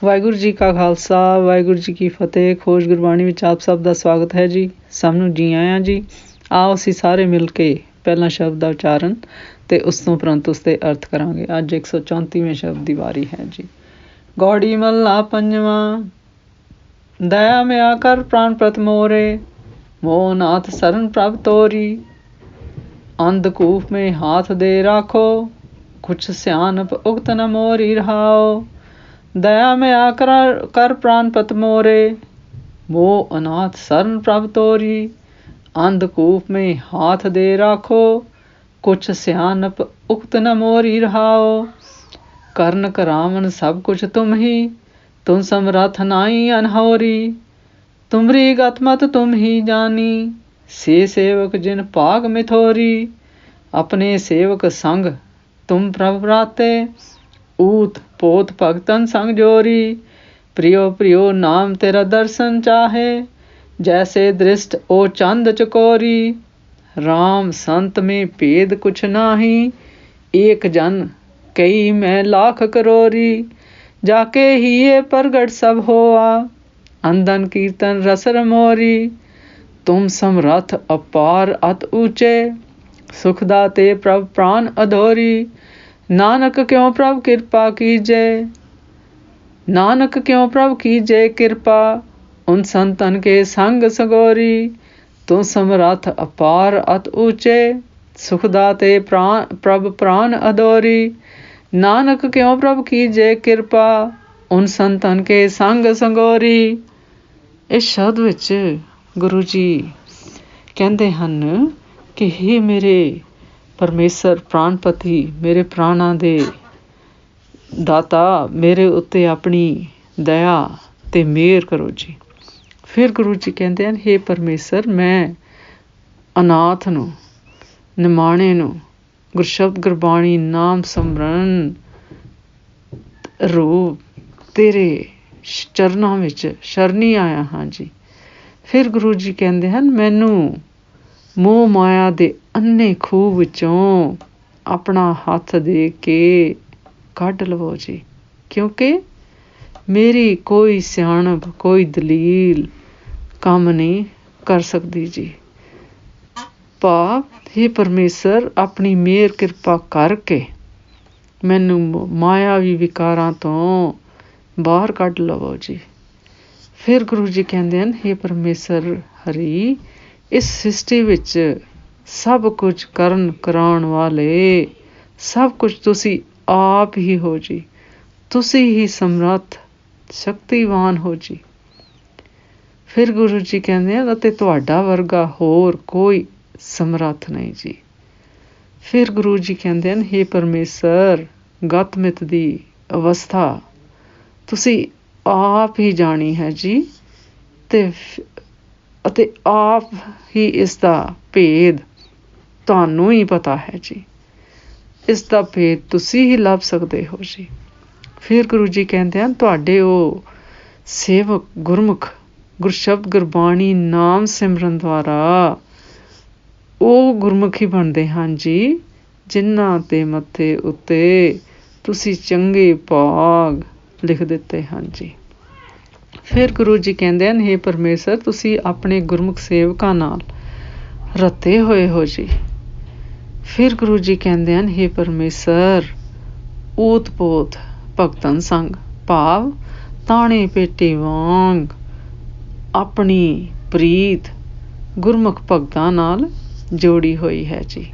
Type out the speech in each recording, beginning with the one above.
ਵਾਹਿਗੁਰੂ ਜੀ ਕਾ ਖਾਲਸਾ ਵਾਹਿਗੁਰੂ ਜੀ ਕੀ ਫਤਿਹ। ਖੋਜ ਗੁਰਬਾਣੀ ਵਿੱਚ ਆਪ ਸਭ ਦਾ ਸਵਾਗਤ ਹੈ ਜੀ। ਸਭ ਨੂੰ ਜੀ ਆਇਆਂ ਜੀ। ਆਓ ਅਸੀਂ ਸਾਰੇ ਮਿਲ ਕੇ ਪਹਿਲਾਂ ਸ਼ਬਦ ਦਾ ਉਚਾਰਨ ਅਤੇ ਉਸ ਤੋਂ ਉਪਰੰਤ ਉਸ ਦੇ ਅਰਥ ਕਰਾਂਗੇ। ਅੱਜ 134ਵੇਂ ਸ਼ਬਦ ਦੀ ਵਾਰੀ ਹੈ ਜੀ। ਗੌੜੀ ਮਹੱਲਾ ਪੰਜਵਾਂ। ਦਇਆ ਮਿਆ ਕਰ ਪ੍ਰਾਨ ਪ੍ਰਤ ਮੋਰੇ, ਮੋਹ ਨਾਥ ਸਰਨ ਪ੍ਰਭ ਤੋਰੀ। ਅੰਧਕੂਪ ਮੇਂ ਹਾਥ ਦੇ ਰਾਖੋ, ਕੁਛ ਸਿਆਣਪ ਉਗਤ ਨ ਮੋਰੀ ਰਹਾਓ। दया में आकर कर प्राण पत मोरे, वो अनाथ शरण प्रभ तोरी। अंधकूप में हाथ दे राखो, कुछ सियानप उक्त न मोरी रहाओ। कर्ण करावन सब कुछ तुम ही, तुम समरथ नाई अनहोरी। तुमरी गतमत तुम ही जानी, से सेवक जिन पाग मिथोरी। अपने सेवक संग तुम प्रभ राते, ऊत पोत भगतन संग जोरी। प्रियो प्रियो नाम तेरा दर्शन चाहे, जैसे दृष्ट ओ चंद चकोरी। राम संत में भेद कुछ नाही, एक जन कई मैं लाख करोरी। जाके ही ये प्रगट सब होआ, अंधन कीर्तन रसर मोरी। तुम समरथ अपार अत ऊंचे, सुखदाते प्रभ प्राण अधोरी। नानक क्यों प्रभ कृपा कीजे, नानक क्यों प्रभ कीजे कृपा। उन संतन के संग सगोरी। तुम समरथ अपार अत ऊंचे, सुखदाते प्रभ प्राण अधोरी। नानक क्यों प्रभ कीजे कृपा, उन संतन के संग संगोरी। इस शब्द विच गुरु जी कहते हैं कि हे मेरे परमेसर प्राणपति, मेरे प्राणा दे दाता, मेरे उत्ते अपनी दया ते मेहर करो जी। फिर गुरु जी कहते हैं हे परमेसर, मैं अनाथ नूं, निमाणे नूं गुरशब्द गुरबाणी नाम सिमरन रूप तेरे चरनां विच शरणी आया हाँ जी। फिर गुरु जी कहते हैं मैनू मोह माया दे अन्ने खूह विचों अपना हथ दे के कढ लवो जी, क्योंकि मेरी कोई सियाणप कोई दलील काम नहीं कर सकती जी। भाव हे परमेसर अपनी मेहर किरपा करके मैनू मायावी विकारां तो बाहर कढ लवो जी। फिर गुरु जी कहते हैं हे परमेसर हरि, इस सृष्टि विच सब कुछ करन कराउण वाले सब कुछ तुसी आप ही हो जी। तुसी ही समर्थ शक्तिवान हो जी। फिर गुरु जी कहते हैं अते तुहाडा वर्गा होर कोई समर्थ नहीं जी। फिर गुरु जी कहते हैं हे परमेसर गतमित दी अवस्था तुसी आप ही जानी है जी, ते आप ही इसका भेद ਤੁਹਾਨੂੰ ही पता है जी। इसका भेद तुसी ही ਲੱਭ सकते हो जी। फिर गुरु जी कहते हैं ਤੁਹਾਡੇ ਉਹ ਸੇਵਕ ਗੁਰਮੁਖ ਗੁਰਸ਼ਬਦ ਗੁਰਬਾਣੀ ਨਾਮ ਸਿਮਰਨ ਦੁਆਰਾ ਉਹ ਗੁਰਮੁਖੀ ਬਣਦੇ ਹਨ ਜੀ, ਜਿਨ੍ਹਾਂ ਦੇ ਮੱਥੇ ਉੱਤੇ ਤੁਸੀਂ ਚੰਗੇ ਭਾਗ ਲਿਖ ਦਿੱਤੇ ਹਨ ਜੀ। ਫਿਰ ਗੁਰੂ ਜੀ ਕਹਿੰਦੇ ਹਨ ਹੇ ਪਰਮੇਸ਼ਰ, ਤੁਸੀਂ ਆਪਣੇ ਗੁਰਮੁਖ ਸੇਵਕਾਂ ਨਾਲ ਰੱਤੇ ਹੋਏ ਹੋ ਜੀ। ਫਿਰ ਗੁਰੂ ਜੀ ਕਹਿੰਦੇ ਹਨ ਹੇ ਪਰਮੇਸ਼ਰ ਊਤ ਪੋਤ ਭਗਤਨ ਸੰਗ, ਭਾਵ ਤਾਣੇ ਪੇਟੇ ਵਾਂਗ ਆਪਣੀ ਪ੍ਰੀਤ ਗੁਰਮੁਖ ਭਗਤਾਂ ਨਾਲ ਜੋੜੀ ਹੋਈ ਹੈ ਜੀ।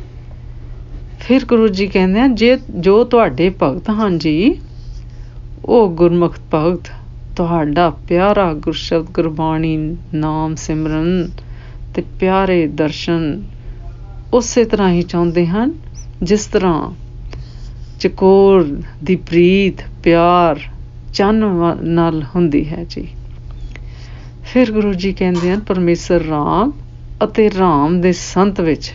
ਫਿਰ ਗੁਰੂ ਜੀ ਕਹਿੰਦੇ ਹਨ ਜੋ ਤੁਹਾਡੇ ਭਗਤ ਹਨ ਜੀ, ਉਹ ਗੁਰਮੁਖ ਭਗਤ ਤੁਹਾਡਾ ਪਿਆਰਾ ਗੁਰਸ਼ਬਦ ਗੁਰਬਾਣੀ ਨਾਮ ਸਿਮਰਨ ਤੇ ਪਿਆਰੇ ਦਰਸ਼ਨ ਉਸੇ ਤਰ੍ਹਾਂ ਹੀ ਚਾਹੁੰਦੇ ਹਨ ਜਿਸ ਤਰ੍ਹਾਂ ਚਕੋਰ ਦੀ ਪ੍ਰੀਤ ਪਿਆਰ ਚੰਨ ਨਾਲ ਹੁੰਦੀ ਹੈ ਜੀ। ਫਿਰ ਗੁਰੂ ਜੀ ਕਹਿੰਦੇ ਹਨ ਪਰਮੇਸ਼ਰ ਰਾਮ ਅਤੇ ਰਾਮ ਦੇ ਸੰਤ ਵਿੱਚ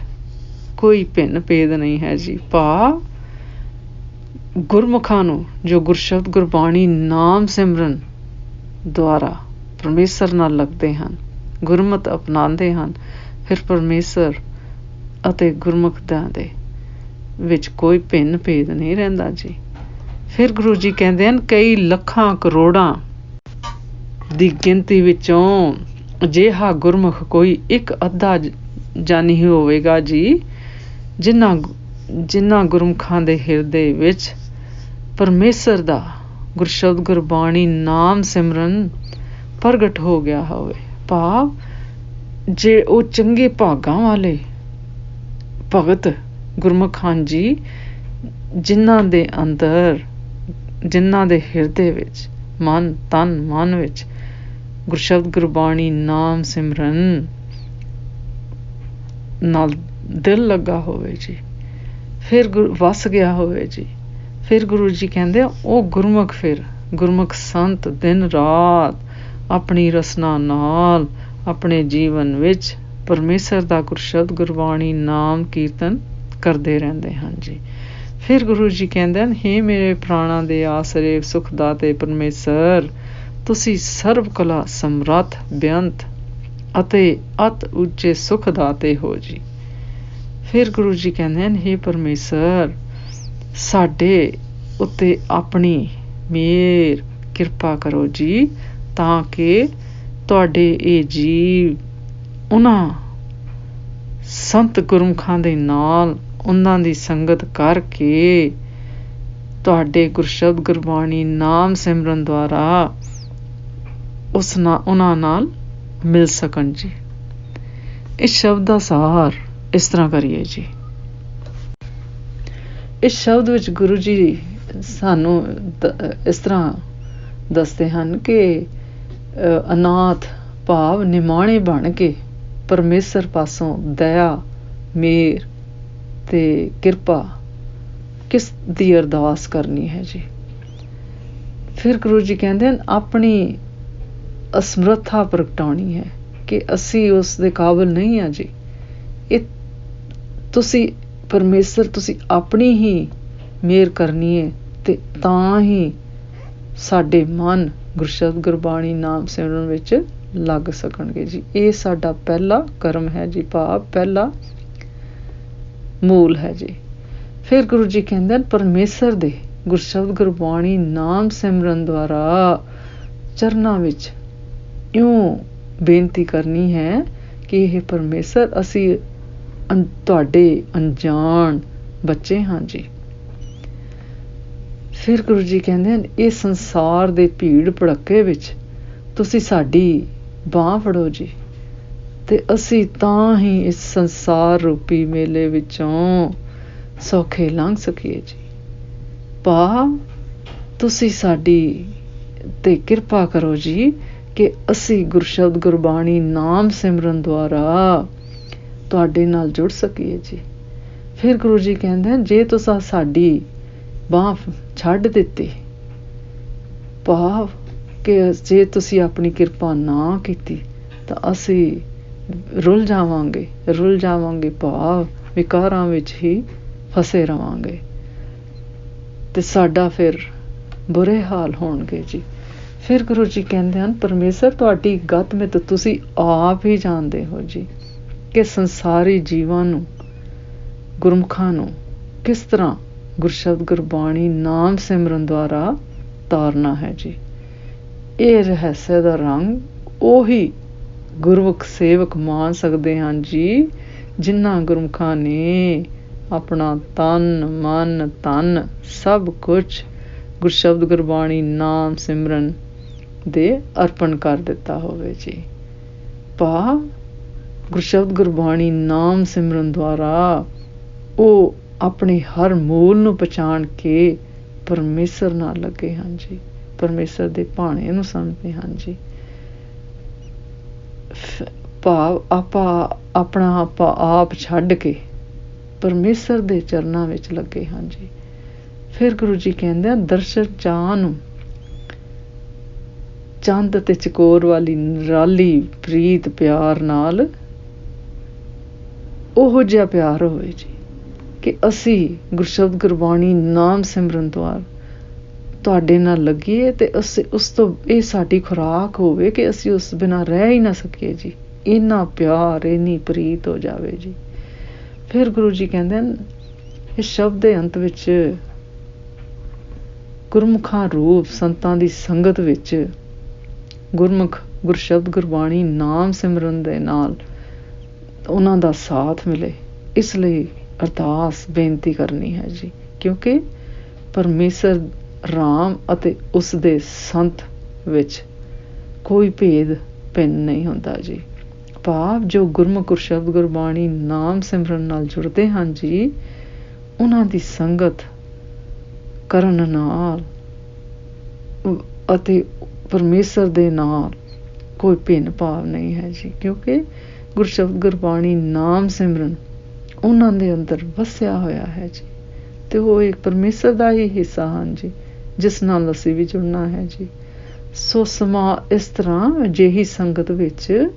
ਕੋਈ ਭਿੰਨ ਭੇਦ ਨਹੀਂ ਹੈ ਜੀ। ਭਾਵ ਗੁਰਮੁਖਾਂ ਨੂੰ ਜੋ ਗੁਰਸ਼ਬਦ ਗੁਰਬਾਣੀ ਨਾਮ ਸਿਮਰਨ ਦੁਆਰਾ ਪਰਮੇਸ਼ਰ ਨਾਲ ਲੱਗਦੇ ਹਨ, ਗੁਰਮਤ ਅਪਣਾਉਂਦੇ ਹਨ, ਫਿਰ ਪਰਮੇਸ਼ਰ ਅਤੇ ਗੁਰਮੁਖਾਂ ਦੇ ਵਿੱਚ ਕੋਈ ਭਿੰਨ ਭੇਦ ਨਹੀਂ ਰਹਿੰਦਾ ਜੀ। ਫਿਰ ਗੁਰੂ ਜੀ ਕਹਿੰਦੇ ਹਨ ਕਈ ਲੱਖਾਂ ਕਰੋੜਾਂ ਦੀ ਗਿਣਤੀ ਵਿੱਚੋਂ ਅਜਿਹਾ ਗੁਰਮੁਖ ਕੋਈ ਇੱਕ ਅੱਧਾ ਜਾਨੀ ਹੋਵੇਗਾ ਜੀ, ਜਿਨ੍ਹਾਂ ਗੁਰਮੁਖਾਂ ਦੇ ਹਿਰਦੇ ਵਿੱਚ ਪਰਮੇਸ਼ਰ ਦਾ ਗੁਰਸ਼ਬਦ ਗੁਰਬਾਣੀ ਨਾਮ ਸਿਮਰਨ ਪ੍ਰਗਟ ਹੋ ਗਿਆ ਹੋਵੇ। ਭਾਵ ਜੇ ਉਹ ਚੰਗੇ ਭਾਗਾਂ ਵਾਲੇ ਭਗਤ ਗੁਰਮੁਖ ਹਨ ਜੀ, ਜਿਨ੍ਹਾਂ ਦੇ ਅੰਦਰ, ਜਿਨ੍ਹਾਂ ਦੇ ਹਿਰਦੇ ਵਿੱਚ, ਮਨ ਤਨ ਮਨ ਵਿੱਚ ਗੁਰਸ਼ਬਦ ਗੁਰਬਾਣੀ ਨਾਮ ਸਿਮਰਨ ਨਾਲ ਦਿਲ ਲੱਗਾ ਹੋਵੇ ਜੀ, ਫਿਰ ਵਸ ਗਿਆ ਹੋਵੇ ਜੀ। ਫਿਰ ਗੁਰੂ ਜੀ ਕਹਿੰਦੇ ਉਹ ਗੁਰਮੁਖ, ਫਿਰ ਗੁਰਮੁਖ ਸੰਤ ਦਿਨ ਰਾਤ ਆਪਣੀ ਰਸਨਾ ਨਾਲ ਆਪਣੇ ਜੀਵਨ ਵਿੱਚ ਪਰਮੇਸ਼ਰ ਦਾ ਗੁਰਸ਼ਬਦ ਗੁਰਬਾਣੀ ਨਾਮ ਕੀਰਤਨ ਕਰਦੇ ਰਹਿੰਦੇ ਹਨ ਜੀ। ਫਿਰ ਗੁਰੂ ਜੀ ਕਹਿੰਦੇ ਹਨ, ਹੇ ਮੇਰੇ ਪ੍ਰਾਣਾਂ ਦੇ ਆਸਰੇ ਸੁਖ ਦਾਤੇ ਪਰਮੇਸ਼ਰ, ਤੁਸੀਂ ਸਰਬ ਕਲਾ ਸਮਰੱਥ ਬੇਅੰਤ ਅਤੇ ਅਤ ਉੱਚੇ ਸੁਖ ਦਾਤੇ ਹੋ ਜੀ। ਫਿਰ ਗੁਰੂ ਜੀ ਕਹਿੰਦੇ ਹਨ, ਹੇ ਪਰਮੇਸ਼ਰ, ਸਾਡੇ ਉੱਤੇ ਆਪਣੀ ਮਿਹਰ ਕਿਰਪਾ ਕਰੋ ਜੀ, ਤਾਂ ਕਿ ਤੁਹਾਡੇ ਇਹ ਜੀਵ ਉਹਨਾਂ ਸੰਤ ਗੁਰਮੁਖਾਂ ਦੇ ਨਾਲ ਉਹਨਾਂ ਦੀ ਸੰਗਤ ਕਰਕੇ ਤੁਹਾਡੇ ਗੁਰਸ਼ਬਦ ਗੁਰਬਾਣੀ ਨਾਮ ਸਿਮਰਨ ਦੁਆਰਾ ਉਹਨਾਂ ਨਾਲ ਮਿਲ ਸਕਣ ਜੀ। ਇਸ ਸ਼ਬਦ ਦਾ ਸਾਰ ਇਸ ਤਰ੍ਹਾਂ ਕਰੀਏ ਜੀ। ਇਸ ਸ਼ਬਦ ਵਿੱਚ ਗੁਰੂ ਜੀ ਸਾਨੂੰ ਇਸ ਤਰ੍ਹਾਂ ਦੱਸਦੇ ਹਨ ਕਿ ਅਨਾਥ ਭਾਵ ਨਿਮਾਣੇ ਬਣ ਕੇ ਪਰਮੇਸ਼ਰ ਪਾਸੋਂ ਦਇਆ, ਮਿਹਰ ਤੇ ਕਿਰਪਾ ਕਿਸ ਦੀ ਅਰਦਾਸ ਕਰਨੀ ਹੈ ਜੀ। ਫਿਰ ਗੁਰੂ ਜੀ ਕਹਿੰਦੇ ਹਨ, ਆਪਣੀ ਅਸਮਰੱਥਾ ਪ੍ਰਗਟਾਉਣੀ ਹੈ ਕਿ ਅਸੀਂ ਉਸ ਦੇ ਕਾਬਿਲ ਨਹੀਂ ਹਾਂ ਜੀ। ਇਹ ਤੁਸੀਂ ਪਰਮੇਸ਼ਰ, ਤੁਸੀਂ ਆਪਣੀ ਹੀ ਮਿਹਰ ਕਰਨੀ ਹੈ ਤੇ ਤਾਂ ਹੀ ਸਾਡੇ ਮਨ ਗੁਰਸ਼ਬਦ ਗੁਰਬਾਣੀ ਨਾਮ ਸਿਮਰਨ ਵਿੱਚ ਲੱਗ ਸਕਣਗੇ ਜੀ। ਇਹ ਸਾਡਾ ਪਹਿਲਾ ਕਰਮ ਹੈ ਜੀ, ਭਾਵ ਪਹਿਲਾ ਮੂਲ ਹੈ ਜੀ। ਫਿਰ ਗੁਰੂ ਜੀ ਕਹਿੰਦੇ ਹਨ, ਪਰਮੇਸ਼ਰ ਦੇ ਗੁਰਸ਼ਬਦ ਗੁਰਬਾਣੀ ਨਾਮ ਸਿਮਰਨ ਦੁਆਰਾ ਚਰਨਾਂ ਵਿੱਚ ਇਉਂ ਬੇਨਤੀ ਕਰਨੀ ਹੈ ਕਿ ਇਹ ਪਰਮੇਸ਼ਰ, ਅਸੀਂ ਤੁਹਾਡੇ ਅਣਜਾਣ ਬੱਚੇ ਹਾਂ ਜੀ। ਫਿਰ ਗੁਰੂ ਜੀ ਕਹਿੰਦੇ ਹਨ, ਇਹ ਸੰਸਾਰ ਦੇ ਭੀੜ ਭੜੱਕੇ ਵਿੱਚ ਤੁਸੀਂ ਸਾਡੀ ਬਾਂਹ ਫੜੋ ਜੀ, ਤੇ ਅਸੀਂ ਤਾਂ ਹੀ ਇਸ ਸੰਸਾਰ ਰੂਪੀ ਮੇਲੇ ਵਿੱਚੋਂ ਸੌਖੇ ਲੰਘ ਸਕੀਏ ਜੀ। ਭਾਵ ਤੁਸੀਂ ਸਾਡੀ ਤੇ ਕਿਰਪਾ ਕਰੋ ਜੀ ਕਿ ਅਸੀਂ ਗੁਰਸ਼ਬਦ ਗੁਰਬਾਣੀ ਨਾਮ ਸਿਮਰਨ ਦੁਆਰਾ ਤੁਹਾਡੇ ਨਾਲ ਜੁੜ ਸਕੀਏ ਜੀ। ਫਿਰ ਗੁਰੂ ਜੀ ਕਹਿੰਦੇ ਹਨ, ਜੇ ਤੁਸੀਂ ਸਾਡੀ ਬਾਂਹ ਛੱਡ ਦਿੱਤੀ, ਭਾਵ ਕਿ ਜੇ ਤੁਸੀਂ ਆਪਣੀ ਕਿਰਪਾ ਨਾ ਕੀਤੀ ਤਾਂ ਅਸੀਂ ਰੁੱਲ ਜਾਵਾਂਗੇ, ਭਾਵ ਵਿਕਾਰਾਂ ਵਿੱਚ ਹੀ ਫਸੇ ਰਵਾਂਗੇ ਤੇ ਸਾਡਾ ਫਿਰ ਬੁਰੇ ਹਾਲ ਹੋਣਗੇ ਜੀ। ਫਿਰ ਗੁਰੂ ਜੀ ਕਹਿੰਦੇ ਹਨ, ਪਰਮੇਸ਼ਰ, ਤੁਹਾਡੀ ਗਤ ਮਿੱਤ ਤੁਸੀਂ ਆਪ ਹੀ ਜਾਣਦੇ ਹੋ ਜੀ ਕਿ ਸੰਸਾਰੀ ਜੀਵਾਂ ਨੂੰ, ਗੁਰਮੁਖਾਂ ਨੂੰ ਕਿਸ ਤਰ੍ਹਾਂ ਗੁਰਸ਼ਬਦ ਗੁਰਬਾਣੀ ਨਾਮ ਸਿਮਰਨ ਦੁਆਰਾ ਤਾਰਨਾ ਹੈ ਜੀ। ਇਹ ਰਹੱਸ ਦਾ ਰੰਗ ਉਹੀ ਗੁਰਮੁਖ ਸੇਵਕ ਮਾਣ ਸਕਦੇ ਹਨ ਜੀ, ਜਿਨ੍ਹਾਂ ਗੁਰਮੁਖਾਂ ਨੇ ਆਪਣਾ ਤਨ ਮਨ ਧਨ ਸਭ ਕੁਛ ਗੁਰਸ਼ਬਦ ਗੁਰਬਾਣੀ ਨਾਮ ਸਿਮਰਨ ਦੇ ਅਰਪਣ ਕਰ ਦਿੱਤਾ ਹੋਵੇ ਜੀ। ਭਾਵ ਗੁਰਸ਼ਬਦ ਗੁਰਬਾਣੀ ਨਾਮ ਸਿਮਰਨ ਦੁਆਰਾ ਉਹ ਆਪਣੇ ਹਰ ਮੂਲ ਨੂੰ ਪਛਾਣ ਕੇ ਪਰਮੇਸ਼ਰ ਨਾਲ ਲੱਗੇ ਹਨ ਜੀ, ਪਰਮੇਸ਼ਰ ਦੇ ਭਾਣੇ ਨੂੰ ਸਮਝਦੇ ਹਨ ਜੀ। ਭਾਵ ਆਪਣਾ ਆਪ ਛੱਡ ਕੇ ਪਰਮੇਸ਼ਰ ਦੇ ਚਰਨਾਂ ਵਿੱਚ ਲੱਗੇ ਹਨ ਜੀ। ਫਿਰ ਗੁਰੂ ਜੀ ਕਹਿੰਦੇ ਆ, ਦਰਸ਼ਨ ਚਾਹ ਨੂੰ ਚੰਦ ਤੇ ਚਕੋਰ ਵਾਲੀ ਨਿਰਾਲੀ ਪ੍ਰੀਤ ਪਿਆਰ ਨਾਲ ਉਹੋ ਜਿਹਾ ਪਿਆਰ ਹੋਵੇ ਜੀ ਕਿ ਅਸੀਂ ਗੁਰਸ਼ਬਦ ਗੁਰਬਾਣੀ ਨਾਮ ਸਿਮਰਨ ਦੁਆਰਾ ਤੁਹਾਡੇ ਨਾਲ ਲੱਗੀਏ ਤੇ ਅਸੀਂ ਉਸ ਤੋਂ, ਇਹ ਸਾਡੀ ਖੁਰਾਕ ਹੋਵੇ ਕਿ ਅਸੀਂ ਉਸ ਬਿਨਾਂ ਰਹਿ ਹੀ ਨਾ ਸਕੀਏ ਜੀ। ਇੰਨਾ ਪਿਆਰ, ਇੰਨੀ ਪ੍ਰੀਤ ਹੋ ਜਾਵੇ ਜੀ। ਫਿਰ ਗੁਰੂ ਜੀ ਕਹਿੰਦੇ ਹਨ, ਇਸ ਸ਼ਬਦ ਦੇ ਅੰਤ ਵਿੱਚ ਗੁਰਮੁਖਾਂ ਰੂਪ ਸੰਤਾਂ ਦੀ ਸੰਗਤ ਵਿੱਚ ਗੁਰਮੁਖ ਗੁਰਸ਼ਬਦ ਗੁਰਬਾਣੀ ਨਾਮ ਸਿਮਰਨ ਦੇ ਨਾਲ ਉਹਨਾਂ ਦਾ ਸਾਥ ਮਿਲੇ। ਇਸ ਲਈ ਅਰਦਾਸ ਬੇਨਤੀ ਕਰਨੀ ਹੈ ਜੀ, ਕਿਉਂਕਿ ਪਰਮੇਸ਼ਰ ਰਾਮ ਅਤੇ ਉਸ ਦੇ ਸੰਤ ਵਿੱਚ ਕੋਈ ਭੇਦ ਭਿੰਨ ਨਹੀਂ ਹੁੰਦਾ ਜੀ। ਭਾਵ ਜੋ ਗੁਰਮੁਖ ਗੁਰਸ਼ਬਦ ਗੁਰਬਾਣੀ ਨਾਮ ਸਿਮਰਨ ਨਾਲ ਜੁੜਦੇ ਹਨ ਜੀ, ਉਹਨਾਂ ਦੀ ਸੰਗਤ ਕਰਨ ਨਾਲ ਅਤੇ ਪਰਮੇਸ਼ਰ ਦੇ ਨਾਲ ਕੋਈ ਭਿੰਨ ਭਾਵ ਨਹੀਂ ਹੈ ਜੀ, ਕਿਉਂਕਿ ਗੁਰਸ਼ਬਦ ਗੁਰਬਾਣੀ ਨਾਮ ਸਿਮਰਨ ਉਹਨਾਂ ਦੇ ਅੰਦਰ ਵਸਿਆ ਹੋਇਆ ਹੈ ਜੀ, ਅਤੇ ਉਹ ਇੱਕ ਪਰਮੇਸ਼ਰ ਦਾ ਹੀ ਹਿੱਸਾ ਹਨ ਜੀ, ਜਿਸ ਨਾਲ ਅਸੀਂ ਵੀ ਜੁੜਨਾ ਹੈ ਜੀ। ਸੋ ਸਮਾਂ ਇਸ ਤਰ੍ਹਾਂ ਅਜਿਹੀ ਸੰਗਤ ਵਿੱਚ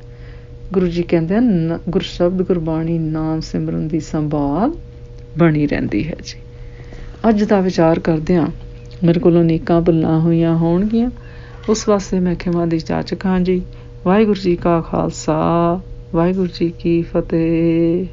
ਗੁਰੂ ਜੀ ਕਹਿੰਦੇ ਹਨ ਗੁਰਸ਼ਬਦ ਗੁਰਬਾਣੀ ਨਾਮ ਸਿਮਰਨ ਦੀ ਸੰਭਾਲ ਬਣੀ ਰਹਿੰਦੀ ਹੈ ਜੀ। ਅੱਜ ਦਾ ਵਿਚਾਰ ਕਰਦਿਆਂ ਮੇਰੇ ਕੋਲੋਂ ਅਨੇਕਾਂ ਭੁੱਲਾਂ ਹੋਈਆਂ ਹੋਣਗੀਆਂ, ਉਸ ਵਾਸਤੇ ਮੈਂ ਖਿਮਾ ਦੀ ਜਾਚਕ ਹਾਂ ਜੀ। ਵਾਹਿਗੁਰੂ ਜੀ ਕਾ ਖਾਲਸਾ, ਵਾਹਿਗੁਰੂ ਜੀ ਕੀ ਫਤਿਹ।